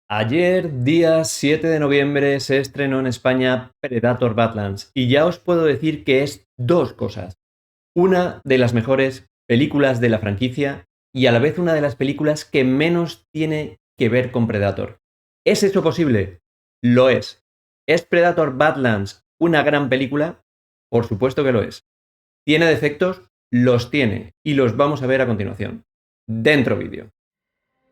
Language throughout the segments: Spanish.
Ayer, día 7 de noviembre, se estrenó en España Predator Badlands y ya os puedo decir que es dos cosas. Una de las mejores películas de la franquicia y a la vez una de las películas que menos tiene que ver con Predator. ¿Es eso posible? Lo es. ¿Es Predator Badlands una gran película? Por supuesto que lo es. ¿Tiene defectos? Los tiene y los vamos a ver a continuación. Dentro vídeo.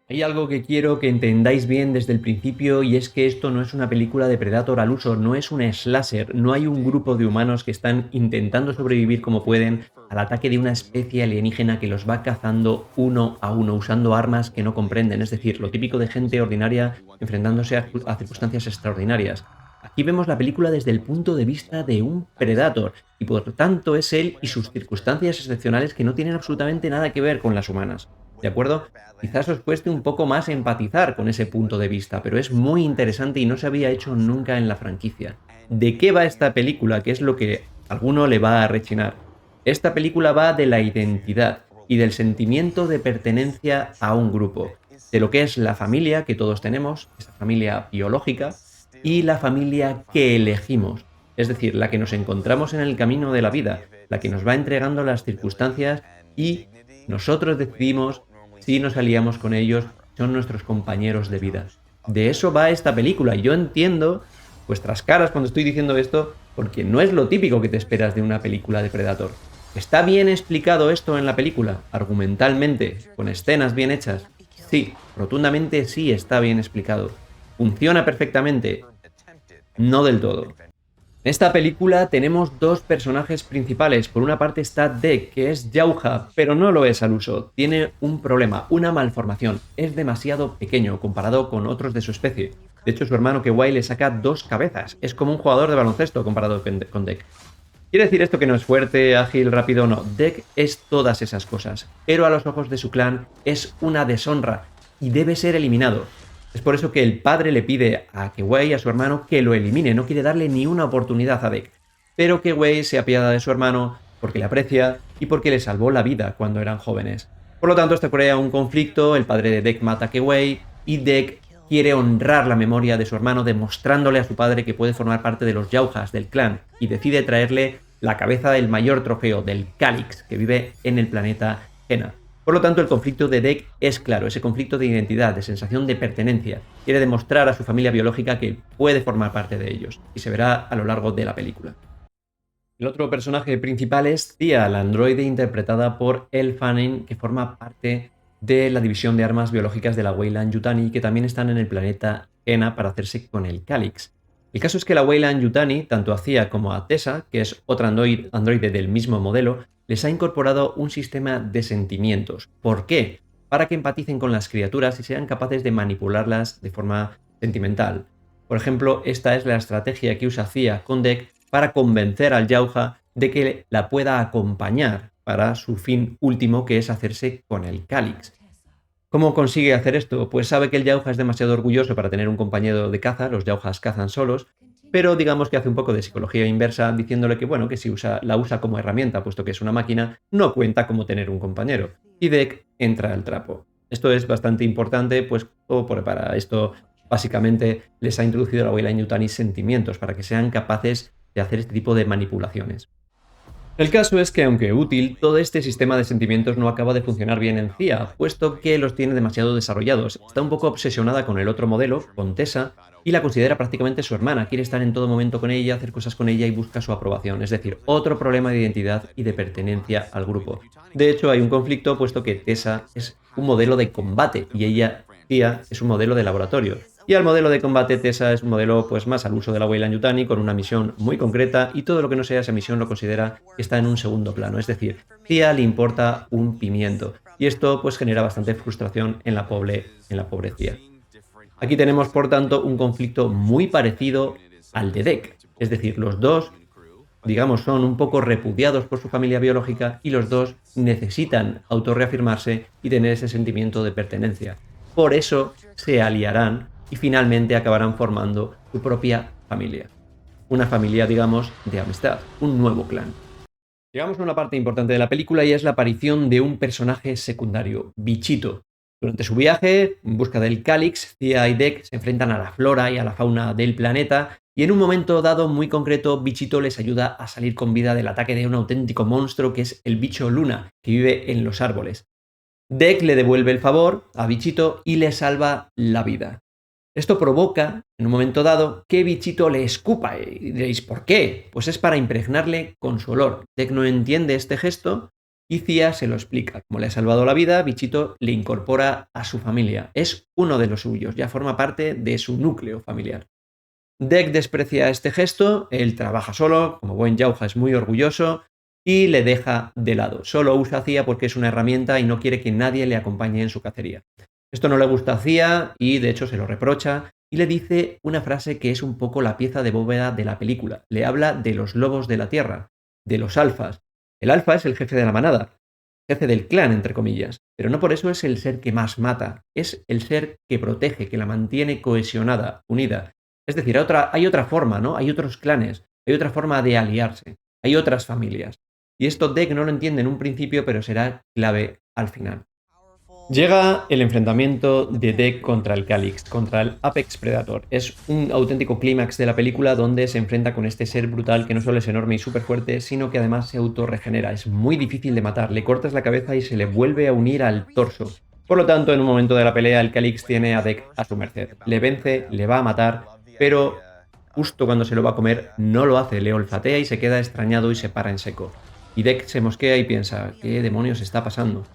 Hay algo que quiero que entendáis bien desde el principio y es que esto no es una película de Predator al uso, no es un slasher, no hay un grupo de humanos que están intentando sobrevivir como pueden al ataque de una especie alienígena que los va cazando uno a uno usando armas que no comprenden, es decir, lo típico de gente ordinaria enfrentándose a circunstancias extraordinarias. Aquí vemos la película desde el punto de vista de un Predator y por tanto es él y sus circunstancias excepcionales que no tienen absolutamente nada que ver con las humanas. ¿De acuerdo? Quizás os cueste un poco más empatizar con ese punto de vista, pero es muy interesante y no se había hecho nunca en la franquicia. ¿De qué va esta película? ¿Qué es lo que a alguno le va a rechinar? Esta película va de la identidad y del sentimiento de pertenencia a un grupo, de lo que es la familia que todos tenemos, esa familia biológica, y la familia que elegimos, es decir, la que nos encontramos en el camino de la vida, la que nos va entregando las circunstancias y nosotros decidimos si nos aliamos con ellos, son nuestros compañeros de vida. De eso va esta película y yo entiendo vuestras caras cuando estoy diciendo esto porque no es lo típico que te esperas de una película de Predator. ¿Está bien explicado esto en la película? Argumentalmente, con escenas bien hechas. Sí, rotundamente sí está bien explicado. ¿Funciona perfectamente? No del todo. En esta película tenemos dos personajes principales. Por una parte está Deke, que es Jauja, pero no lo es al uso. Tiene un problema, una malformación. Es demasiado pequeño comparado con otros de su especie. De hecho, su hermano Kewai le saca dos cabezas. Es como un jugador de baloncesto comparado con Deke. ¿Quiere decir esto que no es fuerte, ágil, rápido? No. Deke es todas esas cosas. Pero a los ojos de su clan es una deshonra y debe ser eliminado. Es por eso que el padre le pide a Kewei, a su hermano, que lo elimine. No quiere darle ni una oportunidad a Deke. Pero Kewei se apiada de su hermano porque le aprecia y porque le salvó la vida cuando eran jóvenes. Por lo tanto, esto crea un conflicto. El padre de Deke mata a Kewei y Deke quiere honrar la memoria de su hermano demostrándole a su padre que puede formar parte de los Yaujas del clan y decide traerle la cabeza del mayor trofeo, del Calix, que vive en el planeta Hena. Por lo tanto, el conflicto de Deke es claro, ese conflicto de identidad, de sensación de pertenencia. Quiere demostrar a su familia biológica que puede formar parte de ellos, y se verá a lo largo de la película. El otro personaje principal es Tia, la androide interpretada por Elle Fanning, que forma parte de la división de armas biológicas de la Weyland-Yutani, que también están en el planeta Hena para hacerse con el Calix. El caso es que la Weyland-Yutani, tanto a Tia como a Tessa, que es otra androide del mismo modelo, les ha incorporado un sistema de sentimientos. ¿Por qué? Para que empaticen con las criaturas y sean capaces de manipularlas de forma sentimental. Por ejemplo, esta es la estrategia que usa Tia con Deke para convencer al Jauja de que la pueda acompañar para su fin último, que es hacerse con el Calix. ¿Cómo consigue hacer esto? Pues sabe que el Jauja es demasiado orgulloso para tener un compañero de caza, los Jaujas cazan solos, pero digamos que hace un poco de psicología inversa diciéndole que bueno, que si la usa como herramienta, puesto que es una máquina, no cuenta como tener un compañero. Y Deke entra al trapo. Esto es bastante importante, pues para esto básicamente les ha introducido a la Weyland-Yutani sentimientos para que sean capaces de hacer este tipo de manipulaciones. El caso es que, aunque útil, todo este sistema de sentimientos no acaba de funcionar bien en CIA, puesto que los tiene demasiado desarrollados. Está un poco obsesionada con el otro modelo, con Tessa, y la considera prácticamente su hermana. Quiere estar en todo momento con ella, hacer cosas con ella y busca su aprobación. Es decir, otro problema de identidad y de pertenencia al grupo. De hecho, hay un conflicto, puesto que Tessa es un modelo de combate y ella, Tia, es un modelo de laboratorio. Y al modelo de combate Tessa es un modelo pues más al uso de la Weyland-Yutani con una misión muy concreta y todo lo que no sea esa misión lo considera que está en un segundo plano. Es decir, Tia le importa un pimiento. Y esto pues genera bastante frustración en la pobre Tia. Aquí tenemos por tanto un conflicto muy parecido al de Deke. Es decir, los dos, digamos, son un poco repudiados por su familia biológica y los dos necesitan autorreafirmarse y tener ese sentimiento de pertenencia. Por eso se aliarán y finalmente acabarán formando su propia familia. Una familia, digamos, de amistad, un nuevo clan. Llegamos a una parte importante de la película y es la aparición de un personaje secundario, Bichito. Durante su viaje, en busca del Calix, Thea y Deck se enfrentan a la flora y a la fauna del planeta y en un momento dado muy concreto, Bichito les ayuda a salir con vida del ataque de un auténtico monstruo que es el bicho Luna, que vive en los árboles. Deck le devuelve el favor a Bichito y le salva la vida. Esto provoca, en un momento dado, que Bichito le escupa. Y diréis, ¿por qué? Pues es para impregnarle con su olor. Deck no entiende este gesto y Thea se lo explica. Como le ha salvado la vida, Bichito le incorpora a su familia. Es uno de los suyos, ya forma parte de su núcleo familiar. Deck desprecia este gesto, él trabaja solo, como buen Jauja es muy orgulloso y le deja de lado. Solo usa a Thea porque es una herramienta y no quiere que nadie le acompañe en su cacería. Esto no le gusta a Thea y de hecho se lo reprocha y le dice una frase que es un poco la pieza de bóveda de la película. Le habla de los lobos de la tierra, de los alfas. El alfa es el jefe de la manada, jefe del clan, entre comillas, pero no por eso es el ser que más mata, es el ser que protege, que la mantiene cohesionada, unida. Es decir, hay otra forma, ¿no? Hay otros clanes, hay otra forma de aliarse, hay otras familias. Y esto Deck no lo entiende en un principio, pero será clave al final. Llega el enfrentamiento de Deck contra el Calix, contra el Apex Predator. Es un auténtico clímax de la película donde se enfrenta con este ser brutal que no solo es enorme y súper fuerte, sino que además se autorregenera. Es muy difícil de matar, le cortas la cabeza y se le vuelve a unir al torso. Por lo tanto, en un momento de la pelea, el Calix tiene a Deck a su merced. Le vence, le va a matar, pero justo cuando se lo va a comer, no lo hace, le olfatea y se queda extrañado y se para en seco. Y Deck se mosquea y piensa, ¿qué demonios está pasando?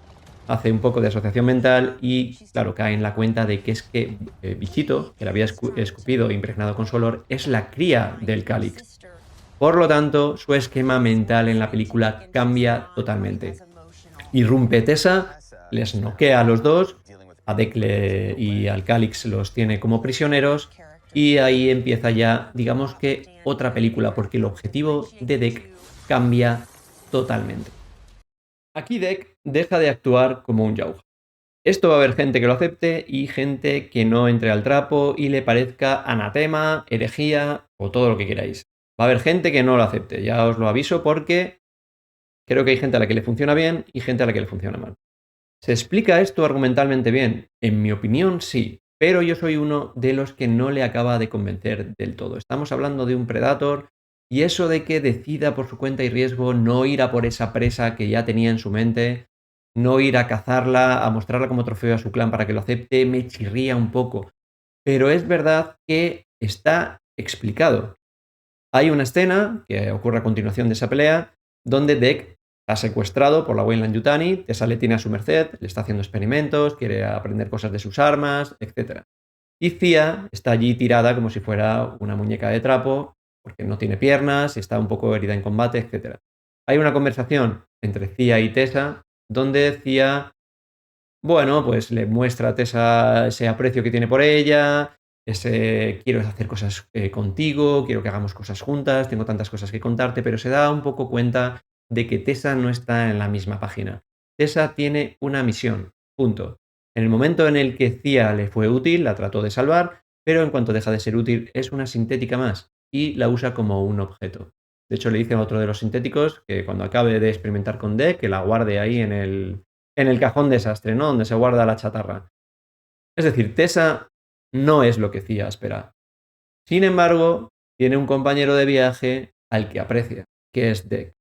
Hace un poco de asociación mental y, claro, cae en la cuenta de que es que Bichito, que le había escupido e impregnado con su olor, es la cría del Calix. Por lo tanto, su esquema mental en la película cambia totalmente. Irrumpe Tessa, les noquea a los dos, a Deckle y al Calix los tiene como prisioneros, y ahí empieza ya, digamos que, otra película, porque el objetivo de Deck cambia totalmente. Aquí Deck deja de actuar como un Yauja. Esto va a haber gente que lo acepte y gente que no entre al trapo y le parezca anatema, herejía o todo lo que queráis. Va a haber gente que no lo acepte, ya os lo aviso porque creo que hay gente a la que le funciona bien y gente a la que le funciona mal. ¿Se explica esto argumentalmente bien? En mi opinión sí, pero yo soy uno de los que no le acaba de convencer del todo. Estamos hablando de un Predator y eso de que decida por su cuenta y riesgo no ir a por esa presa que ya tenía en su mente, no ir a cazarla, a mostrarla como trofeo a su clan para que lo acepte, me chirría un poco. Pero es verdad que está explicado. Hay una escena que ocurre a continuación de esa pelea donde Deck está secuestrado por la Weyland Yutani, Tessa le tiene a su merced, le está haciendo experimentos, quiere aprender cosas de sus armas, etc. Y Thea está allí tirada como si fuera una muñeca de trapo, porque no tiene piernas, está un poco herida en combate, etc. Hay una conversación entre Thea y Tessa donde Thea, bueno, pues le muestra a Tessa ese aprecio que tiene por ella, ese quiero hacer cosas contigo, quiero que hagamos cosas juntas, tengo tantas cosas que contarte, pero se da un poco cuenta de que Tessa no está en la misma página. Tessa tiene una misión, punto. En el momento en el que Thea le fue útil, la trató de salvar, pero en cuanto deja de ser útil es una sintética más y la usa como un objeto. De hecho, le dice a otro de los sintéticos que cuando acabe de experimentar con D, que la guarde ahí en el cajón desastre, ¿no? Donde se guarda la chatarra. Es decir, Tessa no es lo que Thea espera. Sin embargo, tiene un compañero de viaje al que aprecia, que es Deck.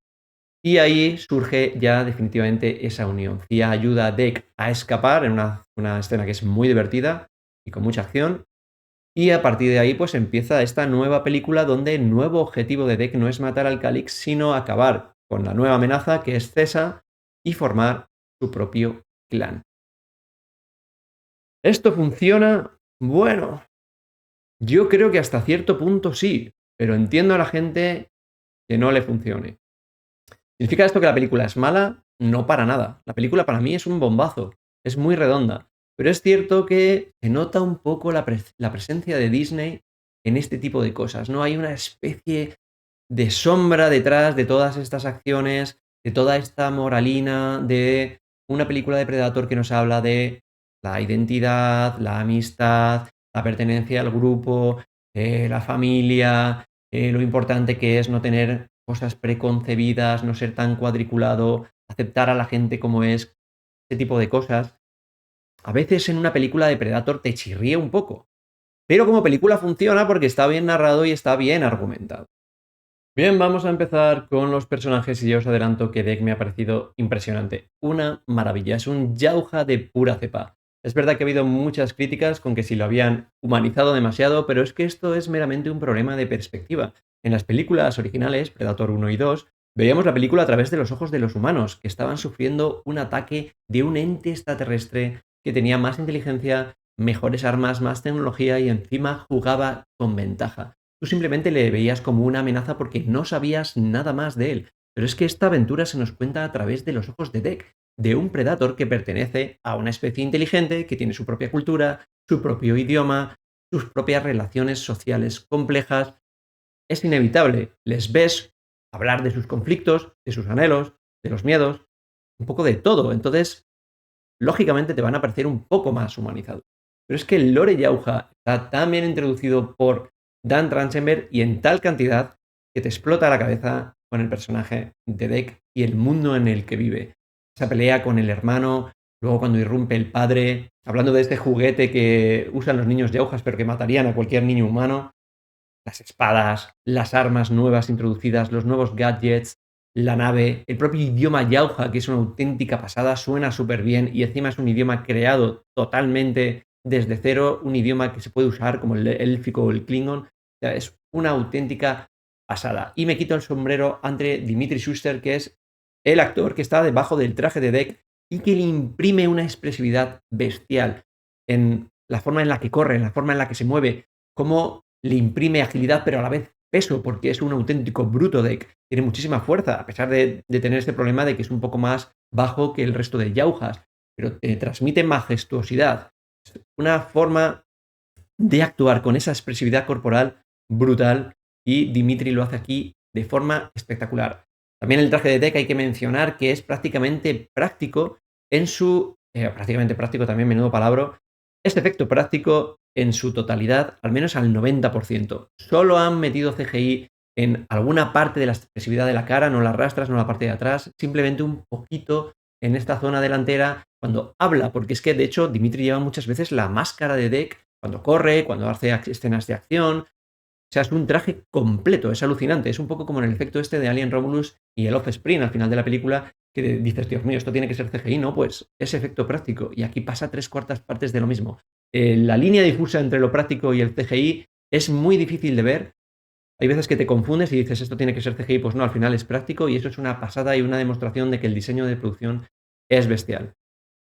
Y ahí surge ya definitivamente esa unión. Thea ayuda a Deck a escapar en una escena que es muy divertida y con mucha acción. Y a partir de ahí pues empieza esta nueva película donde el nuevo objetivo de Deck no es matar al Calix, sino acabar con la nueva amenaza que es Tessa y formar su propio clan. ¿Esto funciona? Bueno, yo creo que hasta cierto punto sí, pero entiendo a la gente que no le funcione. ¿Significa esto que la película es mala? No para nada. La película para mí es un bombazo, es muy redonda, pero es cierto que se nota un poco la presencia de Disney en este tipo de cosas, ¿no? Hay una especie de sombra detrás de todas estas acciones, de toda esta moralina, de una película de Predator que nos habla de la identidad, la amistad, la pertenencia al grupo, la familia, lo importante que es no tener cosas preconcebidas, no ser tan cuadriculado, aceptar a la gente como es, ese tipo de cosas. a veces en una película de Predator te chirría un poco. Pero como película funciona porque está bien narrado y está bien argumentado. Bien, vamos a empezar con los personajes y ya os adelanto que Dec me ha parecido impresionante. Una maravilla, es un Jauja de pura cepa. Es verdad que ha habido muchas críticas con que si lo habían humanizado demasiado, pero es que esto es meramente un problema de perspectiva. En las películas originales, Predator 1 y 2, veíamos la película a través de los ojos de los humanos, que estaban sufriendo un ataque de un ente extraterrestre que tenía más inteligencia, mejores armas, más tecnología y encima jugaba con ventaja. Tú simplemente le veías como una amenaza porque no sabías nada más de él. Pero es que esta aventura se nos cuenta a través de los ojos de Dec, de un Predator que pertenece a una especie inteligente, que tiene su propia cultura, su propio idioma, sus propias relaciones sociales complejas. Es inevitable, les ves hablar de sus conflictos, de sus anhelos, de los miedos, un poco de todo. Entonces, lógicamente te van a parecer un poco más humanizados. Pero es que el lore Yauja está tan bien introducido por Dan Trachtenberg y en tal cantidad que te explota la cabeza con el personaje de Dec y el mundo en el que vive. Esa pelea con el hermano, luego cuando irrumpe el padre, hablando de este juguete que usan los niños Yaujas pero que matarían a cualquier niño humano, las espadas, las armas nuevas introducidas, los nuevos gadgets, la nave, el propio idioma Yauja, que es una auténtica pasada, suena súper bien y encima es un idioma creado totalmente desde cero, un idioma que se puede usar como el élfico o el klingon. O sea, es una auténtica pasada. Y me quito el sombrero ante Dimitri Schuster, que es el actor que está debajo del traje de Dec y que le imprime una expresividad bestial en la forma en la que corre, en la forma en la que se mueve, cómo le imprime agilidad, pero a la vez peso, porque es un auténtico bruto Deck. Tiene muchísima fuerza, a pesar de tener este problema de que es un poco más bajo que el resto de Yaujas, pero te transmite majestuosidad. Es una forma de actuar con esa expresividad corporal brutal y Dimitri lo hace aquí de forma espectacular. También el traje de Deck hay que mencionar que es prácticamente práctico en su... prácticamente práctico también, menudo palabra. Es efecto práctico en su totalidad, al menos al 90%. Solo han metido CGI en alguna parte de la expresividad de la cara, no la arrastras, no la parte de atrás, simplemente un poquito en esta zona delantera cuando habla, porque es que de hecho Dimitri lleva muchas veces la máscara de Deck cuando corre, cuando hace escenas de acción. O sea, es un traje completo, es alucinante. Es un poco como en el efecto este de Alien Romulus y el Offspring al final de la película, que dices, Dios mío, esto tiene que ser CGI, ¿no? Pues es efecto práctico. Y aquí pasa 3/4 partes de lo mismo. La línea difusa entre lo práctico y el CGI es muy difícil de ver. Hay veces que te confundes y dices, esto tiene que ser CGI, pues no, al final es práctico y eso es una pasada y una demostración de que el diseño de producción es bestial.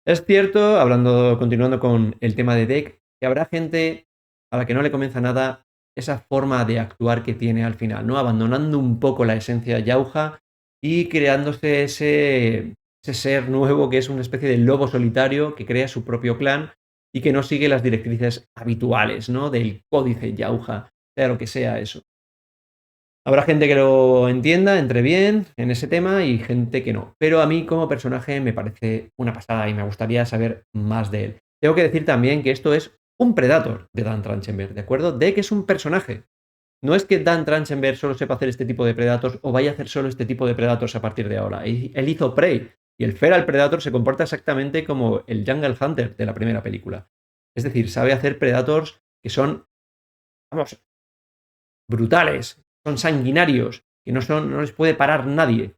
Es cierto, continuando con el tema de Deck, que habrá gente a la que no le convenza nada esa forma de actuar que tiene al final, ¿no? Abandonando un poco la esencia Yauja y creándose ese ser nuevo que es una especie de lobo solitario que crea su propio clan y que no sigue las directrices habituales, ¿no? Del códice Yauja, sea lo que sea eso. Habrá gente que lo entienda, entre bien en ese tema y gente que no. Pero a mí como personaje me parece una pasada y me gustaría saber más de él. Tengo que decir también que esto es un Predator de Dan Trachtenberg, ¿de acuerdo? De que es un personaje. No es que Dan Trachtenberg solo sepa hacer este tipo de Predators o vaya a hacer solo este tipo de Predators a partir de ahora. Él hizo Prey y el Feral Predator se comporta exactamente como el Jungle Hunter de la primera película. Es decir, sabe hacer Predators que son, vamos, brutales, son sanguinarios, que no les puede parar nadie.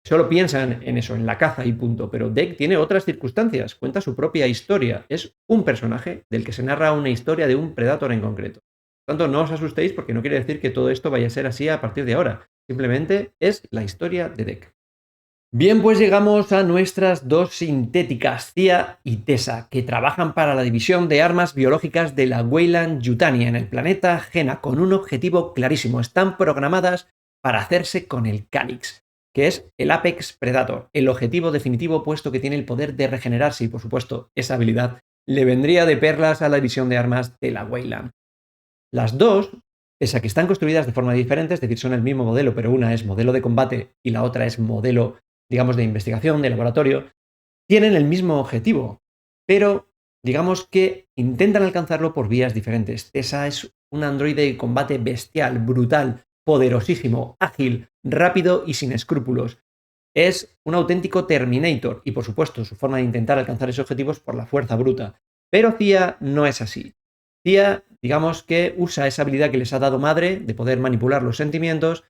Solo piensan en eso, en la caza y punto. Pero Deck tiene otras circunstancias, cuenta su propia historia. Es un personaje del que se narra una historia de un Predator en concreto. Por tanto, no os asustéis porque no quiere decir que todo esto vaya a ser así a partir de ahora. Simplemente es la historia de Deck. Bien, pues llegamos a nuestras dos sintéticas, Cia y Tessa, que trabajan para la división de armas biológicas de la Weyland-Yutani en el planeta Gena, con un objetivo clarísimo. Están programadas para hacerse con el Calyx, que es el Apex Predator, el objetivo definitivo puesto que tiene el poder de regenerarse y, por supuesto, esa habilidad le vendría de perlas a la división de armas de la Weyland. Las dos, pese a que están construidas de forma diferente, es decir, son el mismo modelo, pero una es modelo de combate y la otra es modelo, digamos, de investigación, de laboratorio, tienen el mismo objetivo, pero digamos que intentan alcanzarlo por vías diferentes. Tessa es un androide de combate bestial, brutal, poderosísimo, ágil, rápido y sin escrúpulos. es un auténtico Terminator y, por supuesto, su forma de intentar alcanzar esos objetivos por la fuerza bruta. Pero Thea no es así. Thea, digamos que usa esa habilidad que les ha dado Madre de poder manipular los sentimientos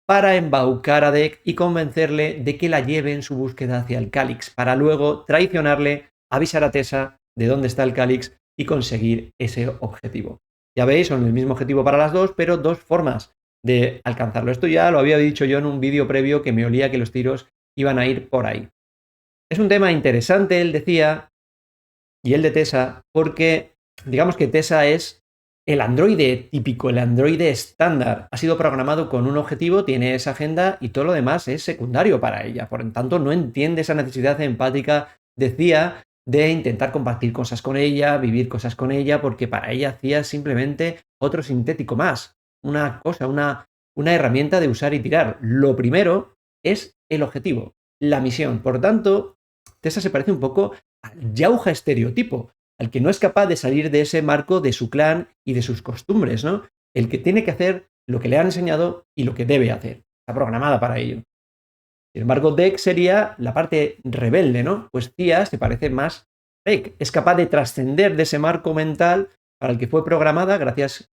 para embaucar a Deck y convencerle de que la lleve en su búsqueda hacia el Cálix, para luego traicionarle, avisar a Tessa de dónde está el Cálix y conseguir ese objetivo. Ya veis, son el mismo objetivo para las dos, pero dos formas de alcanzarlo. Esto ya lo había dicho yo en un vídeo previo que me olía que los tiros iban a ir por ahí. Es un tema interesante, él decía, y el de Tessa, porque digamos que Tessa es el androide típico, el androide estándar. Ha sido programado con un objetivo, tiene esa agenda y todo lo demás es secundario para ella. Por lo tanto, no entiende esa necesidad empática, decía, de intentar compartir cosas con ella, vivir cosas con ella, porque para ella hacía simplemente otro sintético más. Una cosa, una herramienta de usar y tirar. Lo primero es el objetivo, la misión. Por tanto, Tessa se parece un poco al Yauja estereotipo, al que no es capaz de salir de ese marco de su clan y de sus costumbres, ¿no? El que tiene que hacer lo que le han enseñado y lo que debe hacer. Está programada para ello. Sin embargo, Deck sería la parte rebelde, ¿no? Pues Thea se parece más a Deck. Es capaz de trascender de ese marco mental para el que fue programada gracias,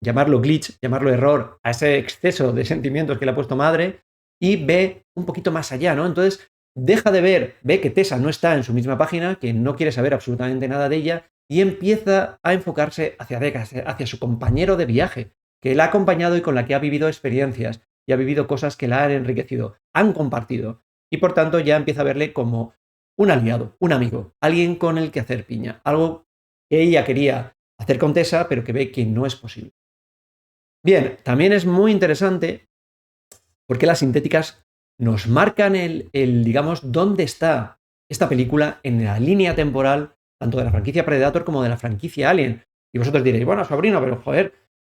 llamarlo glitch, llamarlo error, a ese exceso de sentimientos que le ha puesto Madre y ve un poquito más allá, ¿no? Entonces, deja de ver, ve que Tessa no está en su misma página, que no quiere saber absolutamente nada de ella, y empieza a enfocarse hacia Deck, hacia su compañero de viaje, que la ha acompañado y con la que ha vivido experiencias, y ha vivido cosas que la han enriquecido, han compartido, y por tanto ya empieza a verle como un aliado, un amigo, alguien con el que hacer piña, algo que ella quería hacer con Tessa, pero que ve que no es posible. Bien, también es muy interesante porque las sintéticas nos marcan digamos, dónde está esta película en la línea temporal, tanto de la franquicia Predator como de la franquicia Alien. Y vosotros diréis, bueno, sobrino, pero joder,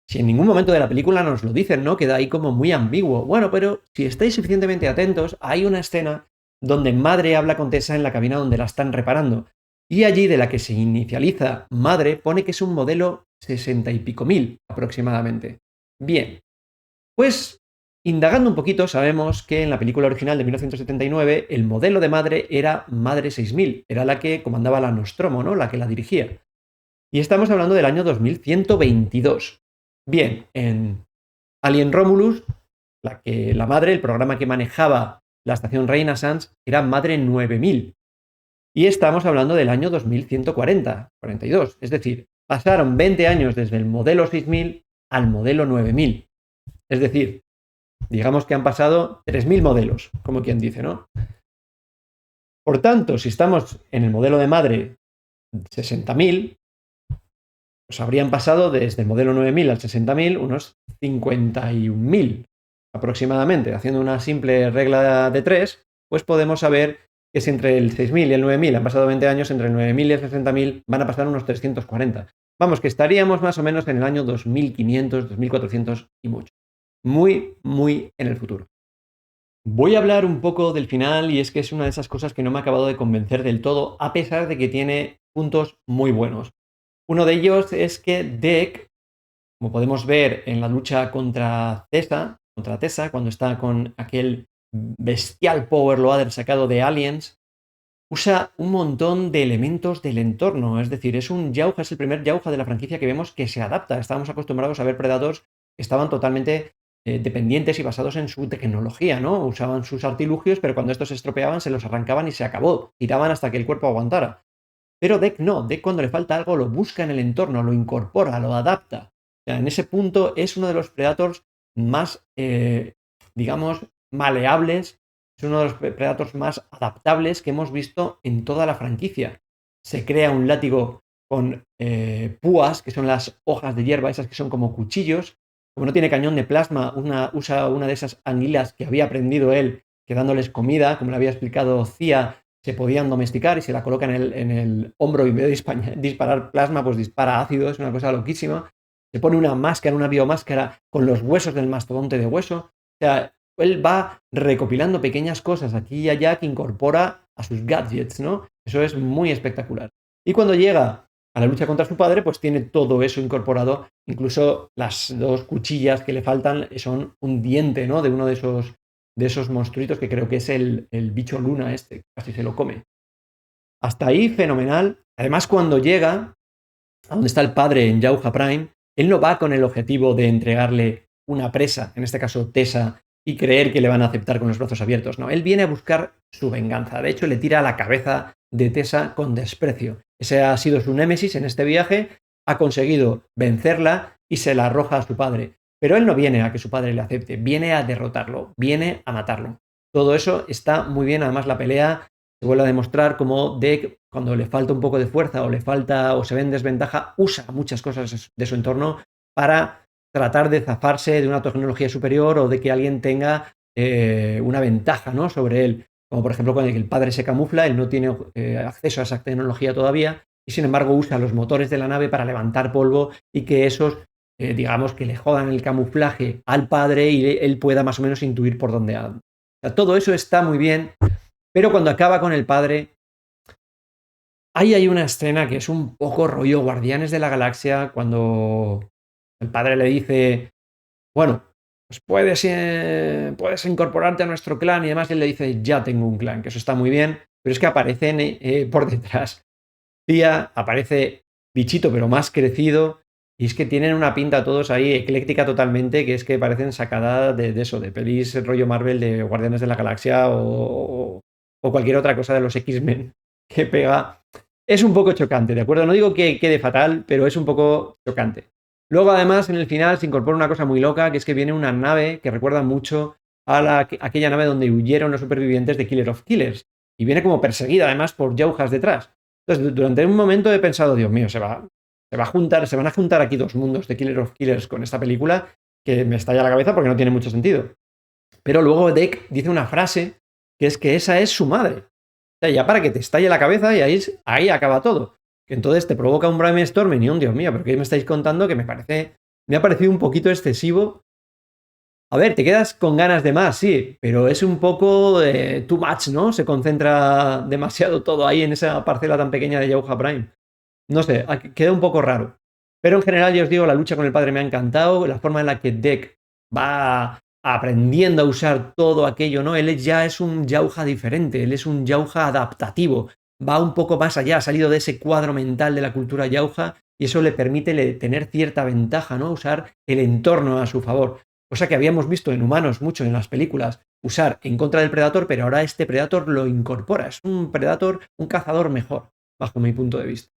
si en ningún momento de la película nos lo dicen, ¿no? Queda ahí como muy ambiguo. Bueno, pero si estáis suficientemente atentos, hay una escena donde Madre habla con Tessa en la cabina donde la están reparando. Y allí, de la que se inicializa Madre, pone que es un modelo 60 y pico mil aproximadamente. Bien, pues indagando un poquito, sabemos que en la película original de 1979 el modelo de Madre era Madre 6000, era la que comandaba la Nostromo, ¿no? La que la dirigía. Y estamos hablando del año 2122. Bien, en Alien Romulus, la Madre, el programa que manejaba la estación Renaissance, era Madre 9000. Y estamos hablando del año 2142. Es decir, pasaron 20 años desde el modelo 6000 al modelo 9000. Es decir, digamos que han pasado 3000 modelos, como quien dice, ¿no? Por tanto, si estamos en el modelo de Madre 60.000, pues habrían pasado desde el modelo 9000 al 60.000 unos 51.000 aproximadamente. Haciendo una simple regla de 3, pues podemos saber que si entre el 6.000 y el 9.000 han pasado 20 años, entre el 9.000 y el 60.000 van a pasar unos 340. Vamos, que estaríamos más o menos en el año 2500, 2400 y mucho. Muy, muy en el futuro. Voy a hablar un poco del final y es que es una de esas cosas que no me ha acabado de convencer del todo, a pesar de que tiene puntos muy buenos. Uno de ellos es que Deck, como podemos ver en la lucha contra Tessa, cuando está con aquel bestial power loader sacado de Aliens, usa un montón de elementos del entorno. Es decir, es el primer Yauja de la franquicia que vemos que se adapta. Estábamos acostumbrados a ver Predators que estaban totalmente dependientes y basados en su tecnología, ¿no? Usaban sus artilugios, pero cuando estos se estropeaban se los arrancaban y se acabó. Tiraban hasta que el cuerpo aguantara. Pero Deck no. Deck, cuando le falta algo, lo busca en el entorno, lo incorpora, lo adapta. O sea, en ese punto es uno de los Predators más, digamos, maleables. Es uno de los Predators más adaptables que hemos visto en toda la franquicia. Se crea un látigo con púas, que son las hojas de hierba, esas que son como cuchillos. Como no tiene cañón de plasma, usa una de esas anguilas que había aprendido él, que dándoles comida, como le había explicado Thea, se podían domesticar y se la coloca en el hombro y en vez de disparar plasma, pues dispara ácido. Es una cosa loquísima. Se pone una máscara, una biomáscara con los huesos del mastodonte de hueso. O sea, él va recopilando pequeñas cosas aquí y allá que incorpora a sus gadgets, ¿no? Eso es muy espectacular. Y cuando llega a la lucha contra su padre, pues tiene todo eso incorporado. Incluso las dos cuchillas que le faltan son un diente, ¿no? De uno de esos de esos monstruitos que creo que es el bicho luna este, casi se lo come. Hasta ahí, fenomenal. Además, cuando llega a donde está el padre en Jauja Prime, él no va con el objetivo de entregarle una presa, en este caso Tessa, y creer que le van a aceptar con los brazos abiertos. No, él viene a buscar su venganza. De hecho, le tira a la cabeza de Tessa con desprecio. Ese ha sido su némesis en este viaje, ha conseguido vencerla y se la arroja a su padre. Pero él no viene a que su padre le acepte, viene a derrotarlo, viene a matarlo. Todo eso está muy bien, además la pelea se vuelve a demostrar cómo Deke, cuando le falta un poco de fuerza o le falta o se ve en desventaja, usa muchas cosas de su entorno para tratar de zafarse de una tecnología superior o de que alguien tenga una ventaja, ¿no?, sobre él. Como por ejemplo cuando el padre se camufla, él no tiene acceso a esa tecnología todavía y sin embargo usa los motores de la nave para levantar polvo y que esos, digamos, que le jodan el camuflaje al padre y él pueda más o menos intuir por dónde anda. O sea, todo eso está muy bien, pero cuando acaba con el padre, ahí hay una escena que es un poco rollo Guardianes de la Galaxia, cuando el padre le dice, bueno, pues puedes incorporarte a nuestro clan y demás, y él le dice, ya tengo un clan, que eso está muy bien, pero es que aparecen por detrás. Tía, aparece Bichito, pero más crecido, y es que tienen una pinta todos ahí ecléctica totalmente, que es que parecen sacada de eso, de pelis rollo Marvel de Guardianes de la Galaxia o cualquier otra cosa de los X-Men que pega. Es un poco chocante, ¿de acuerdo? No digo que quede fatal, pero es un poco chocante. Luego, además, en el final se incorpora una cosa muy loca, que es que viene una nave que recuerda mucho a aquella nave donde huyeron los supervivientes de Killer of Killers. Y viene como perseguida, además, por Jaujas detrás. Entonces, durante un momento he pensado, Dios mío, se van a juntar aquí dos mundos de Killer of Killers con esta película, que me estalla la cabeza porque no tiene mucho sentido. Pero luego Deke dice una frase que es que esa es su madre. O sea, ya para que te estalle la cabeza y ahí acaba todo. Que entonces te provoca un brainstorming y un Dios mío, pero ¿qué me estáis contando? Que me ha parecido un poquito excesivo. A ver, te quedas con ganas de más, sí, pero es un poco too much, ¿no? Se concentra demasiado todo ahí en esa parcela tan pequeña de Jauja Prime. No sé, queda un poco raro. Pero en general, ya os digo, la lucha con el padre me ha encantado, la forma en la que Deke va aprendiendo a usar todo aquello, ¿no? Él ya es un Jauja diferente, él es un Jauja adaptativo, va un poco más allá, ha salido de ese cuadro mental de la cultura Jauja y eso le permite tener cierta ventaja, ¿no? Usar el entorno a su favor. Cosa que habíamos visto en humanos mucho en las películas, usar en contra del Predator, pero ahora este Predator lo incorpora, es un Predator, un cazador mejor, bajo mi punto de vista.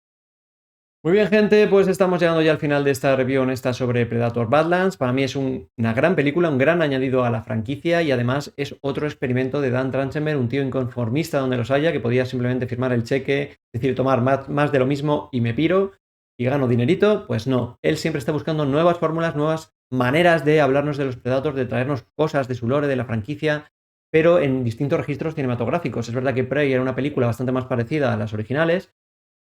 Muy bien, gente, pues estamos llegando ya al final de esta review honesta sobre Predator Badlands. Para mí es una gran película, un gran añadido a la franquicia y además es otro experimento de Dan Trachtenberg, un tío inconformista donde los haya, que podía simplemente firmar el cheque, decir tomar más de lo mismo y me piro y gano dinerito. Pues no, él siempre está buscando nuevas fórmulas, nuevas maneras de hablarnos de los Predators, de traernos cosas de su lore, de la franquicia, pero en distintos registros cinematográficos. Es verdad que Prey era una película bastante más parecida a las originales.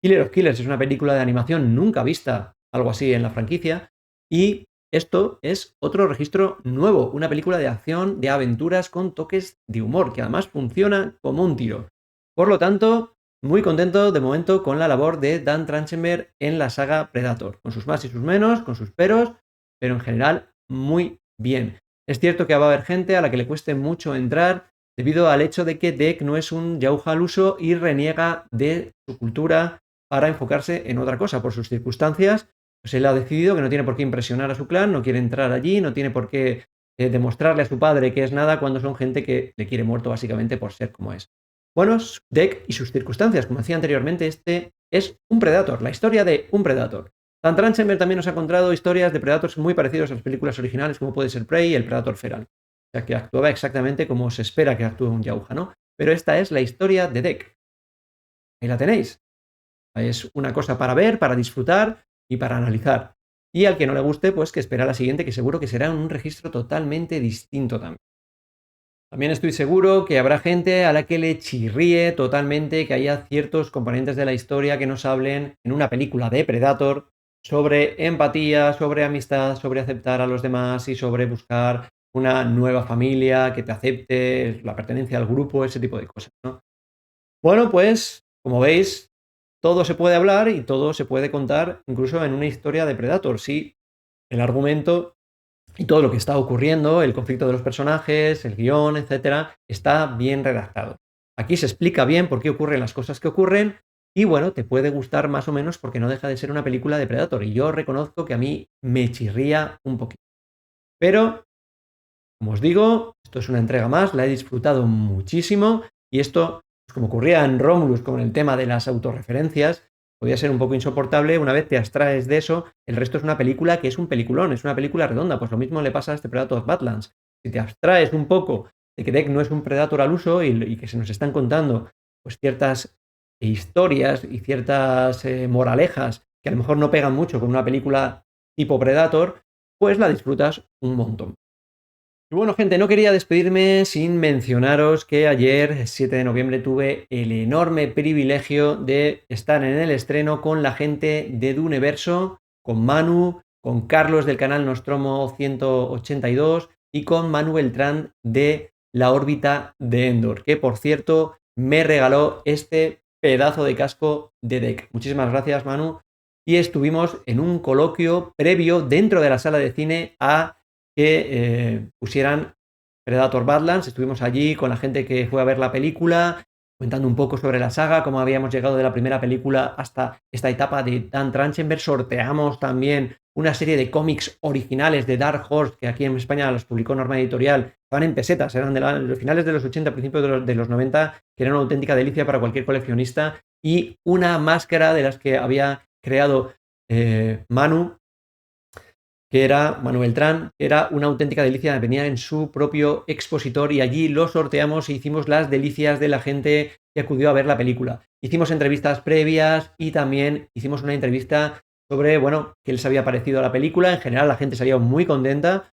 Killer of Killers es una película de animación nunca vista, algo así en la franquicia, y esto es otro registro nuevo, una película de acción, de aventuras con toques de humor, que además funciona como un tiro. Por lo tanto, muy contento de momento con la labor de Dan Trachtenberg en la saga Predator, con sus más y sus menos, con sus peros, pero en general muy bien. Es cierto que va a haber gente a la que le cueste mucho entrar debido al hecho de que Deke no es un Jauja al uso y reniega de su cultura para enfocarse en otra cosa. Por sus circunstancias, pues él ha decidido que no tiene por qué impresionar a su clan, no quiere entrar allí, no tiene por qué demostrarle a su padre que es nada cuando son gente que le quiere muerto básicamente por ser como es. Bueno, Deke y sus circunstancias, como decía anteriormente, este es un Predator, la historia de un Predator. Dan Trachtenberg también nos ha encontrado historias de Predators muy parecidos a las películas originales, como puede ser Prey y el Predator Feral. O sea, que actuaba exactamente como se espera que actúe un Jauja, ¿no? Pero esta es la historia de Deke. Ahí la tenéis. Es una cosa para ver, para disfrutar y para analizar. Y al que no le guste, pues que espera la siguiente, que seguro que será un registro totalmente distinto también. También estoy seguro que habrá gente a la que le chirríe totalmente que haya ciertos componentes de la historia que nos hablen en una película de Predator sobre empatía, sobre amistad, sobre aceptar a los demás y sobre buscar una nueva familia que te acepte, la pertenencia al grupo, ese tipo de cosas, ¿no? Bueno, pues, como veis, todo se puede hablar y todo se puede contar incluso en una historia de Predator, si el argumento y todo lo que está ocurriendo, el conflicto de los personajes, el guión, etcétera, está bien redactado. Aquí se explica bien por qué ocurren las cosas que ocurren y bueno, te puede gustar más o menos porque no deja de ser una película de Predator y yo reconozco que a mí me chirría un poquito. Pero, como os digo, esto es una entrega más, la he disfrutado muchísimo y esto, pues como ocurría en Romulus con el tema de las autorreferencias, podía ser un poco insoportable. Una vez te abstraes de eso, el resto es una película que es un peliculón, es una película redonda. Pues lo mismo le pasa a este Predator Badlands. Si te abstraes un poco de que Deck no es un Predator al uso y que se nos están contando pues ciertas historias y ciertas moralejas que a lo mejor no pegan mucho con una película tipo Predator, pues la disfrutas un montón. Y bueno, gente, no quería despedirme sin mencionaros que ayer, 7 de noviembre, tuve el enorme privilegio de estar en el estreno con la gente de Duneverso, con Manu, con Carlos del canal Nostromo 182 y con Manu Beltrán de La órbita de Endor, que por cierto me regaló este pedazo de casco de Deck. Muchísimas gracias, Manu. Y estuvimos en un coloquio previo dentro de la sala de cine a que pusieran Predator Badlands. Estuvimos allí con la gente que fue a ver la película, comentando un poco sobre la saga, cómo habíamos llegado de la primera película hasta esta etapa de Dan Trachtenberg. Sorteamos también una serie de cómics originales de Dark Horse, que aquí en España los publicó Norma Editorial. Estaban en pesetas, eran de los finales de los 80, principios de los 90, que eran una auténtica delicia para cualquier coleccionista. Y una máscara de las que había creado Manu, que era Manuel Beltrán, era una auténtica delicia, venía en su propio expositor y allí lo sorteamos e hicimos las delicias de la gente que acudió a ver la película. Hicimos entrevistas previas y también hicimos una entrevista sobre, bueno, qué les había parecido la película. En general la gente salió muy contenta,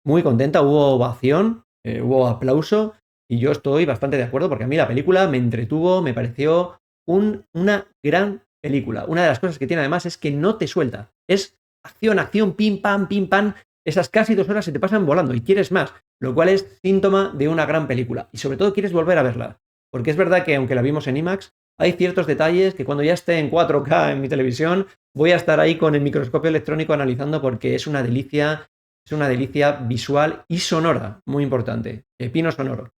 hubo ovación, hubo aplauso y yo estoy bastante de acuerdo porque a mí la película me entretuvo, me pareció una gran película. Una de las cosas que tiene además es que no te suelta, es acción, acción, pim, pam, esas casi 2 horas se te pasan volando y quieres más, lo cual es síntoma de una gran película y sobre todo quieres volver a verla, porque es verdad que aunque la vimos en IMAX, hay ciertos detalles que cuando ya esté en 4K en mi televisión voy a estar ahí con el microscopio electrónico analizando porque es una delicia visual y sonora, muy importante, pepino sonoro.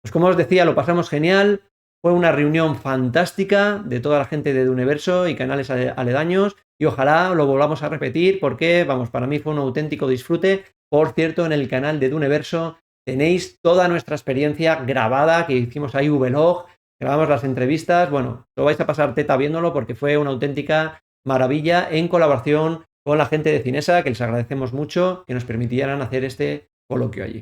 Pues como os decía, lo pasamos genial, fue una reunión fantástica de toda la gente de Duneverso y canales aledaños y ojalá lo volvamos a repetir porque, vamos, para mí fue un auténtico disfrute. Por cierto, en el canal de Duneverso tenéis toda nuestra experiencia grabada que hicimos ahí vlog, grabamos las entrevistas, bueno, lo vais a pasar teta viéndolo porque fue una auténtica maravilla en colaboración con la gente de Cinesa, que les agradecemos mucho que nos permitieran hacer este coloquio allí.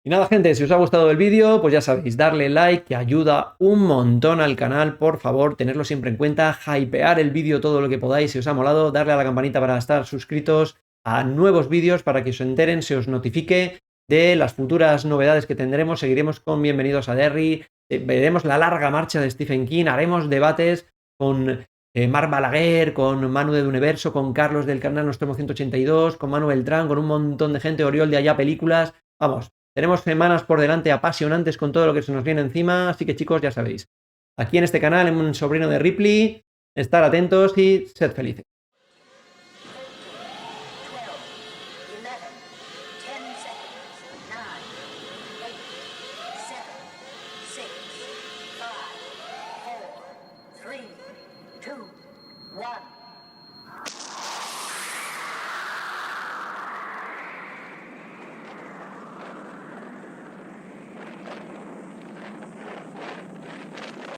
Y nada, gente, si os ha gustado el vídeo, pues ya sabéis, darle like, que ayuda un montón al canal, por favor, tenerlo siempre en cuenta, hypear el vídeo todo lo que podáis si os ha molado, darle a la campanita para estar suscritos a nuevos vídeos para que os enteren, se os notifique de las futuras novedades que tendremos, seguiremos con Bienvenidos a Derry, veremos la larga marcha de Stephen King, haremos debates con Marc Balaguer, con Manu de Universo, con Carlos del canal Nostromo 182, con Manu Beltrán, con un montón de gente, Oriol de Allá Películas, vamos. Tenemos semanas por delante apasionantes con todo lo que se nos viene encima, así que chicos, ya sabéis, aquí en este canal, en un sobrino de Ripley, estar atentos y sed felices. 2, 1.